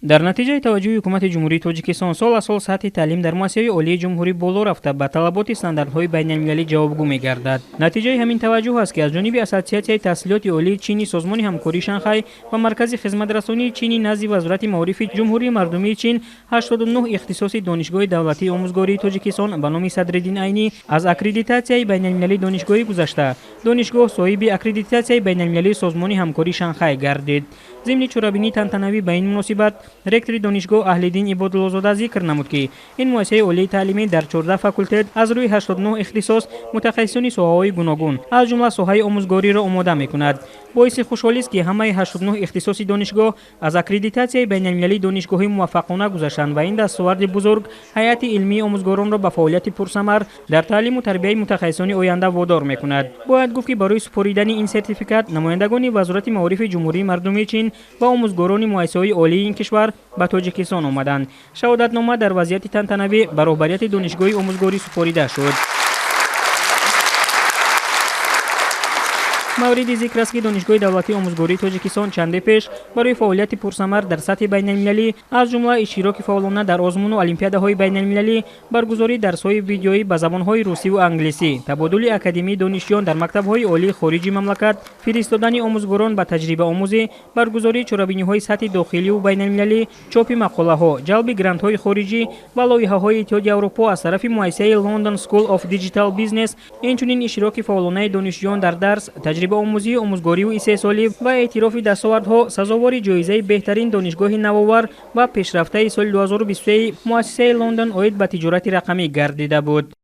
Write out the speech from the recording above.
در نتیجه توجه حکومت جمهوری تاجیکستان سال از سال سطح تعلیم در مؤسسه عالی جمهوری بالا رفته به طلبات استانداردهای بین‌المللی جوابگو می‌گردد. نتیجه همین توجه است که از جانب اساتید تحصیلات عالی چینی، سازمان همکاری شانگهای و مرکز خدمت رسانی چینی نزد وزارت معارف جمهوری مردمی چین 89 اختصاص دانشگاه دولتی آموزگاری تاجیکستان به نام صدرالدین عینی از اکریدیتاسیون بین‌المللی دانشگاهی گذشته. دانشگاه صاحب اکریدیتاسیون بین‌المللی سازمان همکاری شانگهای گردید. ضمن چرابینی تنتنوی به این مناسبت رکتور دانشگاه اهل‌دین عبادالله‌زاده ذکر نمود که این مؤسسه عالی تعلیمی در 14 فاکولته از روی 89 اختصاص متخصصان ساحه‌های گوناگون از جمله ساحه آموزگاری را آماده می‌کند. باعث خوشحالی است که همه 89 اختصاصی دانشگاه از اکریدیتاسیون بین‌المللی دانشگاهی موفقانه گذشتند و این دستاورد بزرگ هیئت علمی آموزگاران را به فعالیت پرثمر در تعلیم و تربیت متخصصان آینده وادار می‌کند. باید گفت که برای سپردن این سرتیفیکات نمایندگان وزارت معارف جمهوری مردمی چین و آموزگاران مؤسسه‌های عالی این کشور به تاجیکستان آمدند. شهادتنامه در وضعیت تنتنوی به رهبریت دانشگاه آموزگاری سپرده شد. مورد ذکر است که دانشگاه دولتی آموزگاری تاجیکستان چند پیش برای فعالیت پرثمر در سطح بین‌المللی از جمله اشتراک فعالانه در آزمون و المپیادهای بین‌المللی، برگزاری درس‌های ویدیویی به زبان‌های روسی و انگلیسی، تبادل اکادمی دانشجویان در مکتب‌های عالی خارجی مملکت، فرستادن آموزگاران به تجربه آموزی، برگزاری چرابینی‌های سطح داخلی و بین‌المللی، چاپ مقاله‌ها، جلب گرانت‌های خارجی و لایحه‌های اتحادیه اروپا از طرف مؤسسه لندن سکول آف دیجیتال بیزنس، اینچنین اشتراک فعالانه دانشجویان در درس، تجربه آموزی، آموزگاری و استحصالی و اعتراف دستاوردها سزاوار جایزه بهترین دانشگاه نوآور و پیشرفته سال 2023 مؤسسه لندن عاید به تجارت رقمی گردیده بود.